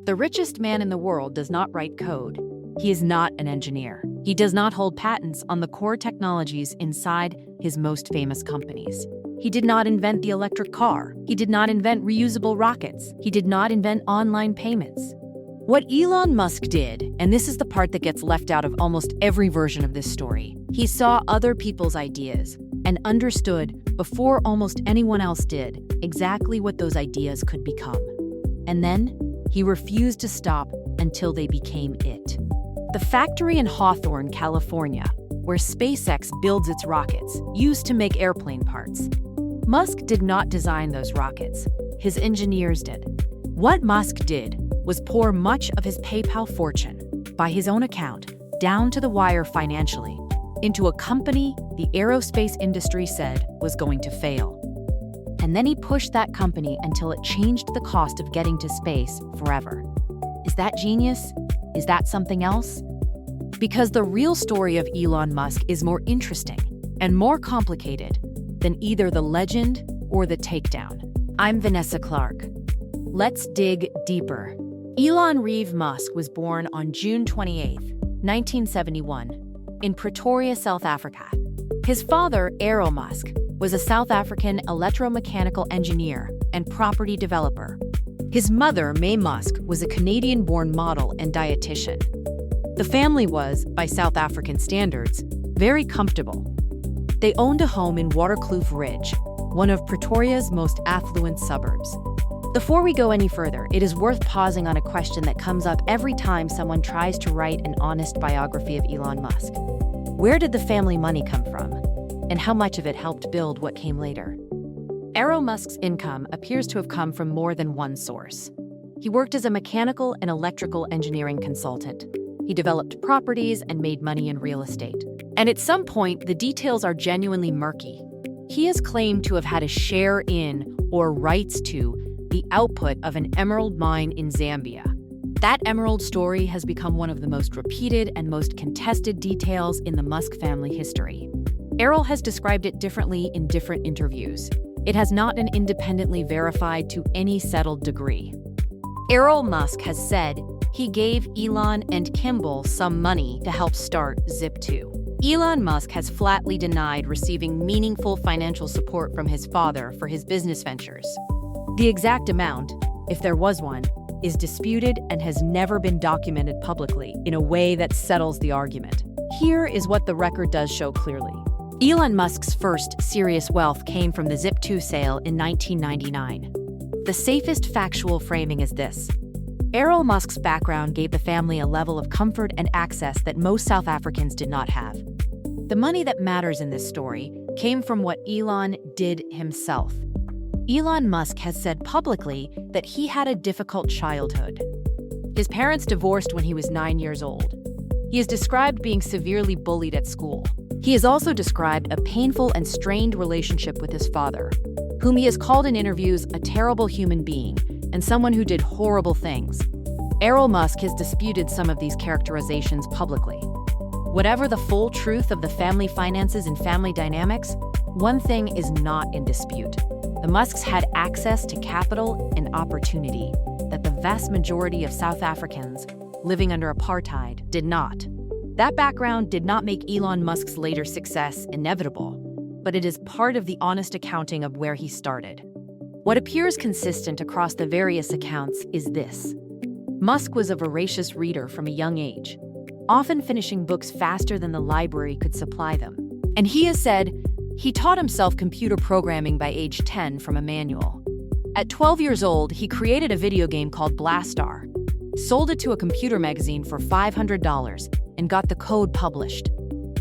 The richest man in the world does not write code. He is not an engineer. He does not hold patents on the core technologies inside his most famous companies. He did not invent the electric car. He did not invent reusable rockets. He did not invent online payments. What Elon Musk did, and this is the part that gets left out of almost every version of this story, he saw other people's ideas and understood, before almost anyone else did, exactly what those ideas could become. And then, he refused to stop until they became it. The factory in Hawthorne, California, where SpaceX builds its rockets, used to make airplane parts. Musk did not design those rockets. His engineers did. What Musk did was pour much of his PayPal fortune, by his own account, down to the wire financially, into a company the aerospace industry said was going to fail. And then he pushed that company until it changed the cost of getting to space forever. Is that genius? Is that something else? Because the real story of Elon Musk is more interesting and more complicated than either the legend or the takedown. I'm Vanessa Clark. Let's dig deeper. Elon Reeve Musk was born on June 28, 1971, in Pretoria, South Africa. His father, Elon Musk, was a South African electromechanical engineer and property developer. His mother, May Musk, was a Canadian-born model and dietitian. The family was, by South African standards, very comfortable. They owned a home in Waterkloof Ridge, one of Pretoria's most affluent suburbs. Before we go any further, it is worth pausing on a question that comes up every time someone tries to write an honest biography of Elon Musk. Where did the family money come from? And how much of it helped build what came later? Elon Musk's income appears to have come from more than one source. He worked as a mechanical and electrical engineering consultant. He developed properties and made money in real estate. And at some point, the details are genuinely murky. He is claimed to have had a share in, or rights to, the output of an emerald mine in Zambia. That emerald story has become one of the most repeated and most contested details in the Musk family history. Errol has described it differently in different interviews. It has not been independently verified to any settled degree. Elon Musk has said he gave Elon and Kimball some money to help start Zip2. Elon Musk has flatly denied receiving meaningful financial support from his father for his business ventures. The exact amount, if there was one, is disputed and has never been documented publicly in a way that settles the argument. Here is what the record does show clearly. Elon Musk's first serious wealth came from the Zip2 sale in 1999. The safest factual framing is this. Elon Musk's background gave the family a level of comfort and access that most South Africans did not have. The money that matters in this story came from what Elon did himself. Elon Musk has said publicly that he had a difficult childhood. His parents divorced when he was 9 years old. He is described being severely bullied at school. He has also described a painful and strained relationship with his father, whom he has called in interviews a terrible human being and someone who did horrible things. Elon Musk has disputed some of these characterizations publicly. Whatever the full truth of the family finances and family dynamics, one thing is not in dispute. The Musks had access to capital and opportunity that the vast majority of South Africans living under apartheid did not. That background did not make Elon Musk's later success inevitable, but it is part of the honest accounting of where he started. What appears consistent across the various accounts is this. Musk was a voracious reader from a young age, often finishing books faster than the library could supply them. And he has said he taught himself computer programming by age 10 from a manual. At 12 years old, he created a video game called Blastar, sold it to a computer magazine for $500, and got the code published.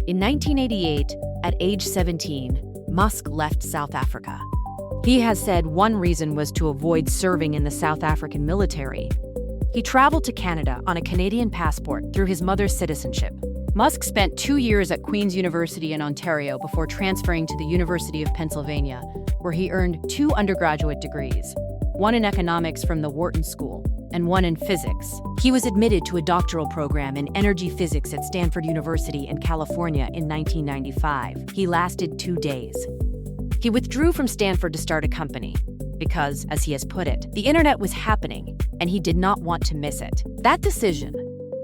In 1988, at age 17, Musk left South Africa. He has said one reason was to avoid serving in the South African military. He traveled to Canada on a Canadian passport through his mother's citizenship. Musk spent 2 years at Queen's University in Ontario before transferring to the University of Pennsylvania, where he earned 2 undergraduate degrees, one in economics from the Wharton School and one in physics. He was admitted to a doctoral program in energy physics at Stanford University in California in 1995. He lasted 2 days. He withdrew from Stanford to start a company. because, as he has put it, the internet was happening and he did not want to miss it. That decision,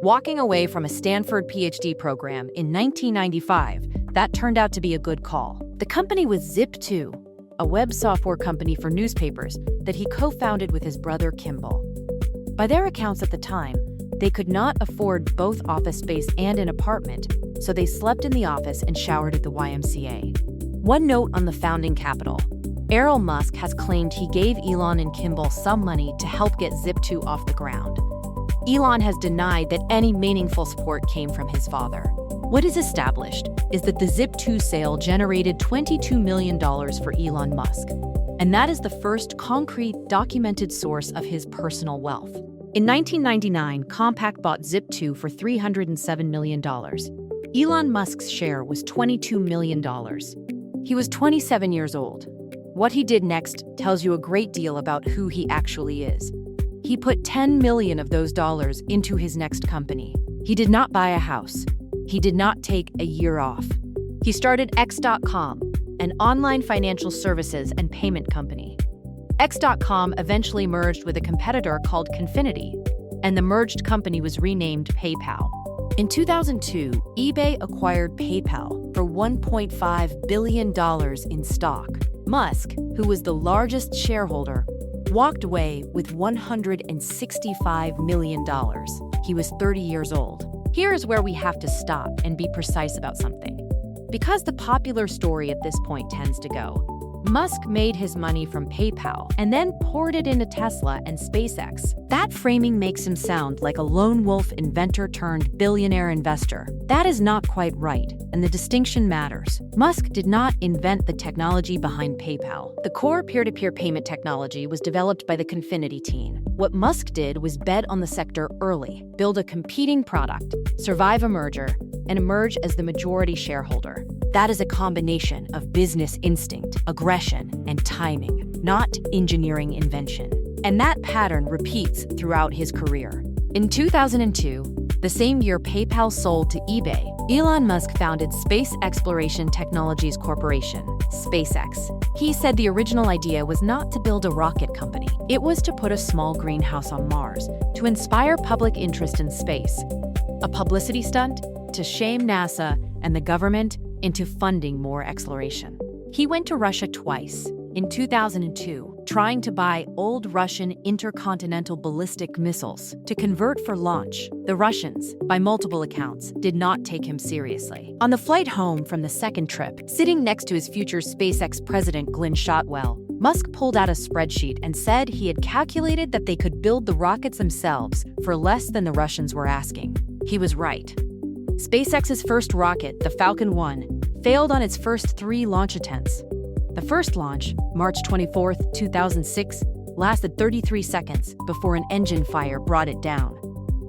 walking away from a Stanford PhD program in 1995, that turned out to be a good call. The company was Zip2, a web software company for newspapers that he co-founded with his brother Kimball. By their accounts at the time, they could not afford both office space and an apartment, so they slept in the office and showered at the YMCA. One note on the founding capital. Elon Musk has claimed he gave Elon and Kimball some money to help get Zip2 off the ground. Elon has denied that any meaningful support came from his father. What is established is that the Zip2 sale generated $22 million for Elon Musk, and that is the first concrete, documented source of his personal wealth. In 1999, Compaq bought Zip2 for $307 million. Elon Musk's share was $22 million. He was 27 years old. What he did next tells you a great deal about who he actually is. He put $10 million of those dollars into his next company. He did not buy a house. He did not take a year off. He started X.com, an online financial services and payment company. X.com eventually merged with a competitor called Confinity, and the merged company was renamed PayPal. In 2002, eBay acquired PayPal for $1.5 billion in stock. Musk, who was the largest shareholder, walked away with $165 million. He was 30 years old. Here is where we have to stop and be precise about something. Because the popular story at this point tends to go, Musk made his money from PayPal and then poured it into Tesla and SpaceX. That framing makes him sound like a lone wolf inventor turned billionaire investor. That is not quite right, and the distinction matters. Musk did not invent the technology behind PayPal. The core peer-to-peer payment technology was developed by the Confinity team. What Musk did was bet on the sector early, build a competing product, survive a merger, and emerge as the majority shareholder. That is a combination of business instinct, aggression, and timing, not engineering invention. And that pattern repeats throughout his career. In 2002, the same year PayPal sold to eBay, Elon Musk founded Space Exploration Technologies Corporation, SpaceX. He said the original idea was not to build a rocket company. It was to put a small greenhouse on Mars, to inspire public interest in space. A publicity stunt to shame NASA and the government into funding more exploration. He went to Russia twice, in 2002, trying to buy old Russian intercontinental ballistic missiles to convert for launch. The Russians, by multiple accounts, did not take him seriously. On the flight home from the second trip, sitting next to his future SpaceX president Glenn Shotwell, Musk pulled out a spreadsheet and said he had calculated that they could build the rockets themselves for less than the Russians were asking. He was right. SpaceX's first rocket, the Falcon 1, failed on its first 3 launch attempts. The first launch, March 24, 2006, lasted 33 seconds before an engine fire brought it down.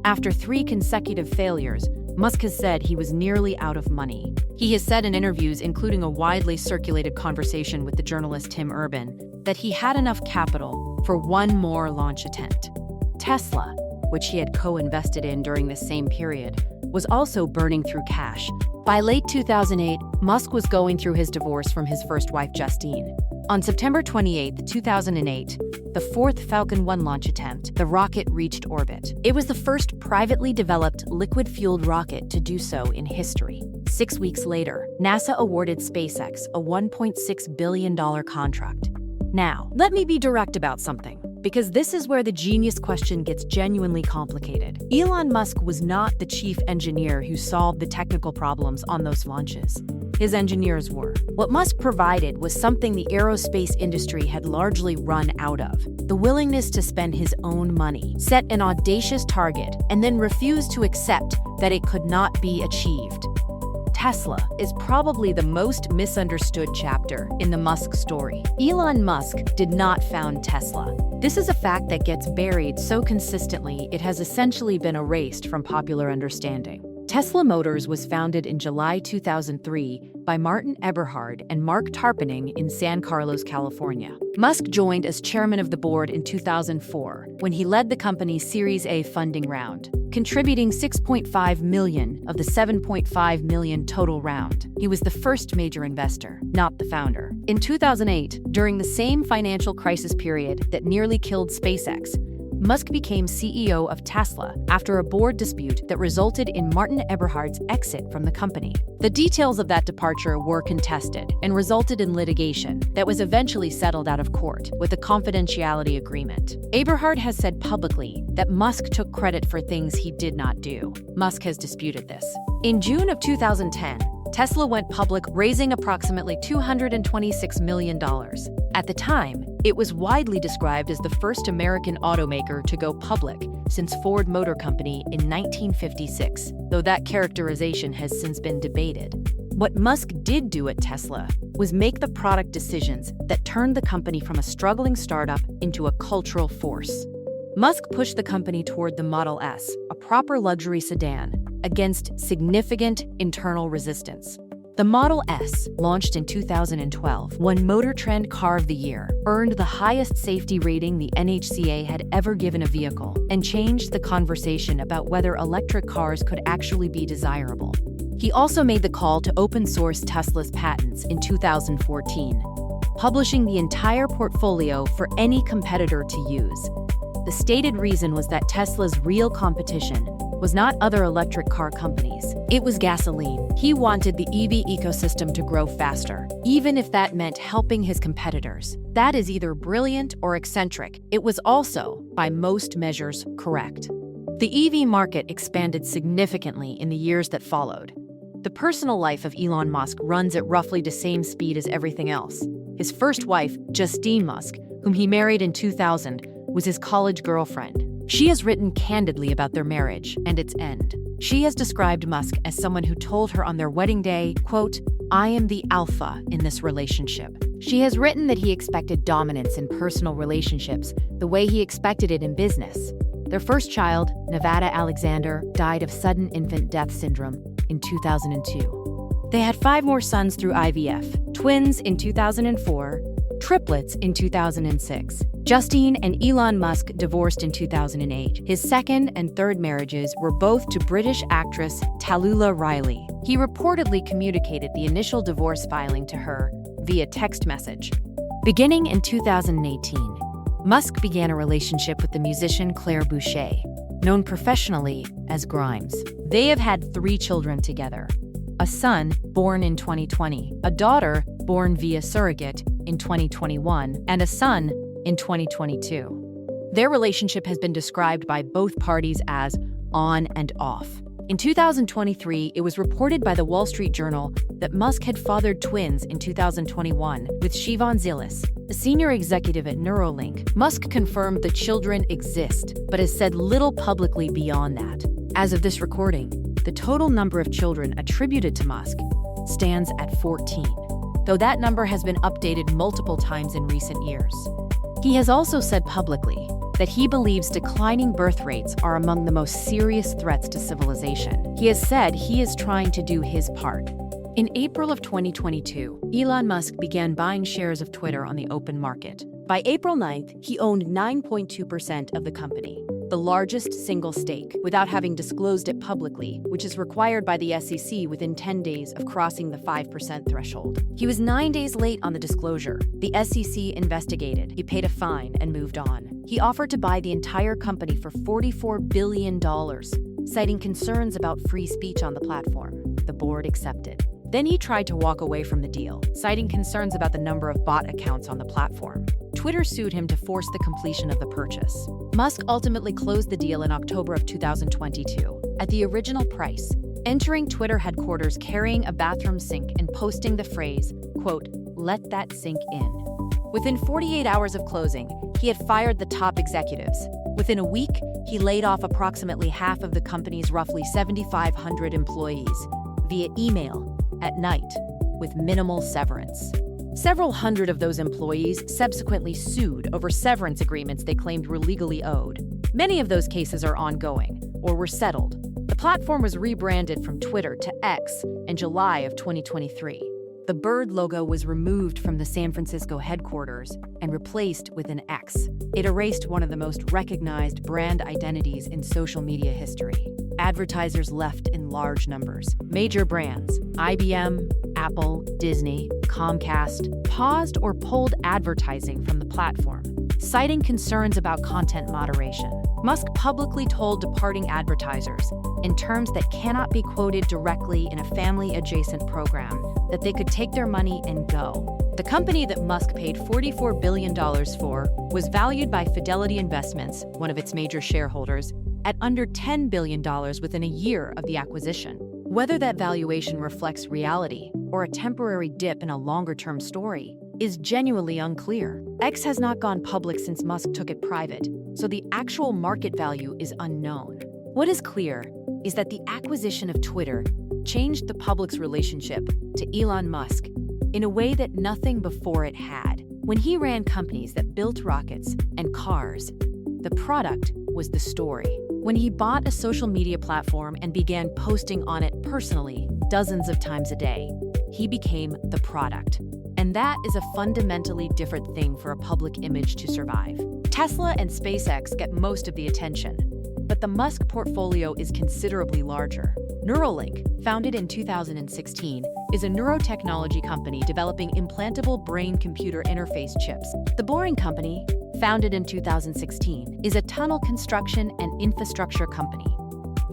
After 3 consecutive failures, Musk has said he was nearly out of money. He has said in interviews, including a widely circulated conversation with the journalist Tim Urban, that he had enough capital for 1 more launch attempt. Tesla, which he had co-invested in during this same period, was also burning through cash. By late 2008, Musk was going through his divorce from his first wife, Justine. On September 28, 2008, the 4th Falcon 1 launch attempt, the rocket reached orbit. It was the first privately developed liquid-fueled rocket to do so in history. 6 weeks later, NASA awarded SpaceX a $1.6 billion contract. Now, let me be direct about something, because this is where the genius question gets genuinely complicated. Elon Musk was not the chief engineer who solved the technical problems on those launches. His engineers were. What Musk provided was something the aerospace industry had largely run out of: the willingness to spend his own money, set an audacious target, and then refuse to accept that it could not be achieved. Tesla is probably the most misunderstood chapter in the Musk story. Elon Musk did not found Tesla. This is a fact that gets buried so consistently it has essentially been erased from popular understanding. Tesla Motors was founded in July 2003 by Martin Eberhard and Mark Tarpenning in San Carlos, California. Musk joined as chairman of the board in 2004 when he led the company's Series A funding round, contributing $6.5 million of the $7.5 million total round. He was the first major investor, not the founder. In 2008, during the same financial crisis period that nearly killed SpaceX, Musk became CEO of Tesla after a board dispute that resulted in Martin Eberhard's exit from the company. The details of that departure were contested and resulted in litigation that was eventually settled out of court with a confidentiality agreement. Eberhard has said publicly that Musk took credit for things he did not do. Musk has disputed this. In June of 2010, Tesla went public, raising approximately $226 million. At the time, it was widely described as the first American automaker to go public since Ford Motor Company in 1956, though that characterization has since been debated. What Musk did do at Tesla was make the product decisions that turned the company from a struggling startup into a cultural force. Musk pushed the company toward the Model S, a proper luxury sedan, against significant internal resistance. The Model S, launched in 2012, won Motor Trend Car of the Year, earned the highest safety rating the NHTSA had ever given a vehicle, and changed the conversation about whether electric cars could actually be desirable. He also made the call to open source Tesla's patents in 2014, publishing the entire portfolio for any competitor to use. The stated reason was that Tesla's real competition was not other electric car companies. It was gasoline. He wanted the EV ecosystem to grow faster, even if that meant helping his competitors. That is either brilliant or eccentric. It was also, by most measures, correct. The EV market expanded significantly in the years that followed. The personal life of Elon Musk runs at roughly the same speed as everything else. His first wife, Justine Musk, whom he married in 2000, was his college girlfriend. She has written candidly about their marriage and its end. She has described Musk as someone who told her on their wedding day, quote, "I am the alpha in this relationship." She has written that he expected dominance in personal relationships the way he expected it in business. Their first child, Nevada Alexander, died of sudden infant death syndrome in 2002. They had 5 more sons through IVF, twins in 2004, triplets in 2006. Justine and Elon Musk divorced in 2008. His second and third marriages were both to British actress Tallulah Riley. He reportedly communicated the initial divorce filing to her via text message. Beginning in 2018, Musk began a relationship with the musician Claire Boucher, known professionally as Grimes. They have had 3 children together: a son born in 2020, a daughter born via surrogate in 2021, and a son in 2022. Their relationship has been described by both parties as on and off. In 2023, it was reported by the Wall Street Journal that Musk had fathered twins in 2021 with Siobhan Zilis, a senior executive at Neuralink. Musk confirmed the children exist, but has said little publicly beyond that. As of this recording, the total number of children attributed to Musk stands at 14, though that number has been updated multiple times in recent years. He has also said publicly that he believes declining birth rates are among the most serious threats to civilization. He has said he is trying to do his part. In April of 2022, Elon Musk began buying shares of Twitter on the open market. By April 9th, he owned 9.2% of the company, the largest single stake, without having disclosed it publicly, which is required by the SEC within 10 days of crossing the 5% threshold. He was 9 days late on the disclosure. The SEC investigated. He paid a fine and moved on. He offered to buy the entire company for $44 billion, citing concerns about free speech on the platform. The board accepted. Then he tried to walk away from the deal, citing concerns about the number of bot accounts on the platform. Twitter sued him to force the completion of the purchase. Musk ultimately closed the deal in October of 2022 at the original price, entering Twitter headquarters carrying a bathroom sink and posting the phrase, quote, "Let that sink in." Within 48 hours of closing, he had fired the top executives. Within a week, he laid off approximately half of the company's roughly 7,500 employees via email at night with minimal severance. Several hundred of those employees subsequently sued over severance agreements they claimed were legally owed. Many of those cases are ongoing or were settled, The platform was rebranded from Twitter to X in July of 2023. The bird logo was removed from the San Francisco headquarters and replaced with an X. It erased one of the most recognized brand identities in social media history. Advertisers left in large numbers. Major brands, IBM, Apple, Disney, Comcast, paused or pulled advertising from the platform, citing concerns about content moderation. Musk publicly told departing advertisers, in terms that cannot be quoted directly in a family-adjacent program, that they could take their money and go. The company that Musk paid $44 billion for was valued by Fidelity Investments, one of its major shareholders, at under $10 billion within a year of the acquisition. Whether that valuation reflects reality or a temporary dip in a longer-term story is genuinely unclear. X has not gone public since Musk took it private, so the actual market value is unknown. What is clear is that the acquisition of Twitter changed the public's relationship to Elon Musk in a way that nothing before it had. When he ran companies that built rockets and cars, the product was the story. When he bought a social media platform and began posting on it personally dozens of times a day, he became the product. And that is a fundamentally different thing for a public image to survive. Tesla and SpaceX get most of the attention, but the Musk portfolio is considerably larger. Neuralink, founded in 2016, is a neurotechnology company developing implantable brain-computer interface chips. The Boring Company, founded in 2016, is a tunnel construction and infrastructure company.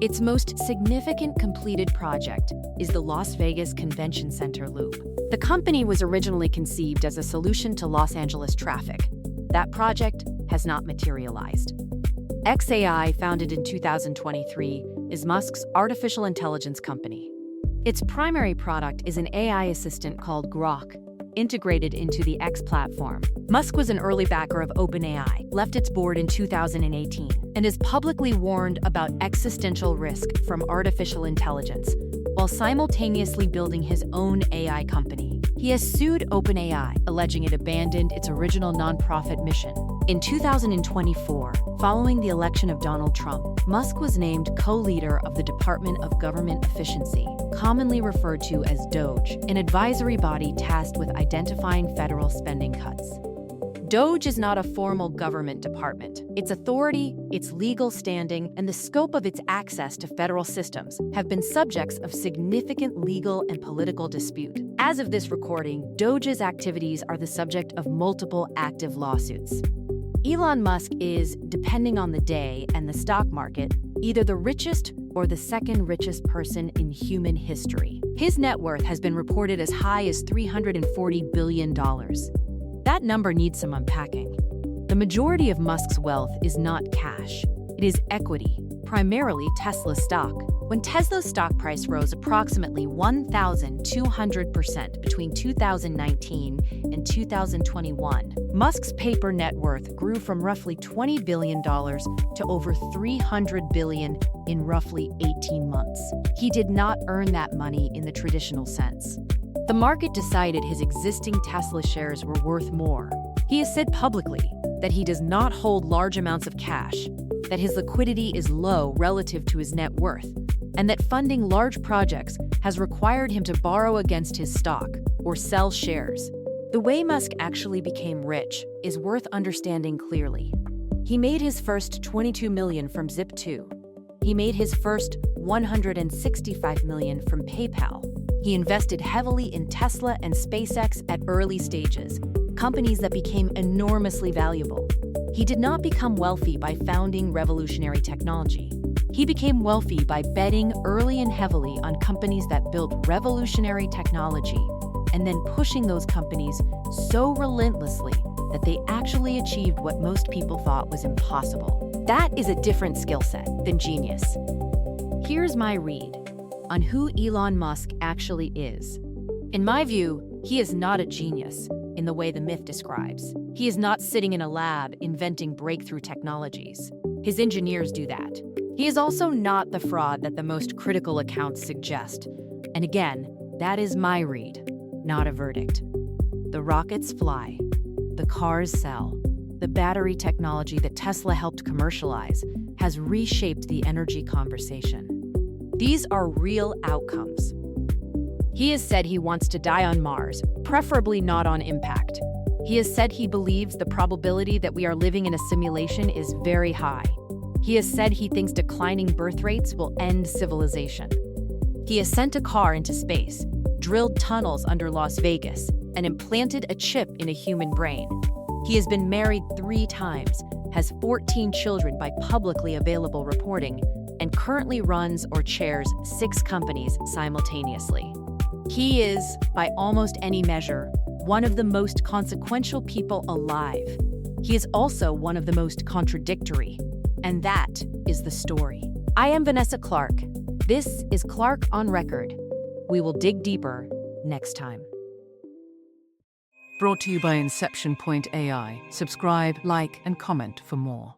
Its most significant completed project is the Las Vegas Convention Center Loop. The company was originally conceived as a solution to Los Angeles traffic. That project has not materialized. xAI, founded in 2023, is Musk's artificial intelligence company. Its primary product is an AI assistant called Grok, integrated into the X platform. Musk was an early backer of OpenAI, left its board in 2018, and has publicly warned about existential risk from artificial intelligence, while simultaneously building his own AI company. He has sued OpenAI, alleging it abandoned its original nonprofit mission. In 2024, following the election of Donald Trump, Musk was named co-leader of the Department of Government Efficiency, commonly referred to as DOGE, an advisory body tasked with identifying federal spending cuts. DOGE is not a formal government department. Its authority, its legal standing, and the scope of its access to federal systems have been subjects of significant legal and political dispute. As of this recording, DOGE's activities are the subject of multiple active lawsuits. Elon Musk is, depending on the day and the stock market, either the richest or the second richest person in human history. His net worth has been reported as high as $340 billion. That number needs some unpacking. The majority of Musk's wealth is not cash. It is equity, primarily Tesla stock. When Tesla's stock price rose approximately 1,200% between 2019 and 2021, Musk's paper net worth grew from roughly $20 billion to over $300 billion in roughly 18 months. He did not earn that money in the traditional sense. The market decided his existing Tesla shares were worth more. He has said publicly that he does not hold large amounts of cash, that his liquidity is low relative to his net worth, and that funding large projects has required him to borrow against his stock or sell shares. The way Musk actually became rich is worth understanding clearly. He made his first $22 million from Zip2. He made his first $165 million from PayPal. He invested heavily in Tesla and SpaceX at early stages, companies that became enormously valuable. He did not become wealthy by founding revolutionary technology. He became wealthy by betting early and heavily on companies that built revolutionary technology and then pushing those companies so relentlessly that they actually achieved what most people thought was impossible. That is a different skill set than genius. Here's my read on who Elon Musk actually is. In my view, he is not a genius in the way the myth describes. He is not sitting in a lab inventing breakthrough technologies. His engineers do that. He is also not the fraud that the most critical accounts suggest. And again, that is my read, not a verdict. The rockets fly. The cars sell. The battery technology that Tesla helped commercialize has reshaped the energy conversation. These are real outcomes. He has said he wants to die on Mars, preferably not on impact. He has said he believes the probability that we are living in a simulation is very high. He has said he thinks declining birth rates will end civilization. He has sent a car into space, drilled tunnels under Las Vegas, and implanted a chip in a human brain. He has been married 3 times, has 14 children by publicly available reporting, and currently runs or chairs 6 companies simultaneously. He is, by almost any measure, one of the most consequential people alive. He is also one of the most contradictory. And that is the story. I am Vanessa Clark. This is Clark on Record. We will dig deeper next time. Brought to you by Inception Point AI. Subscribe, like, and comment for more.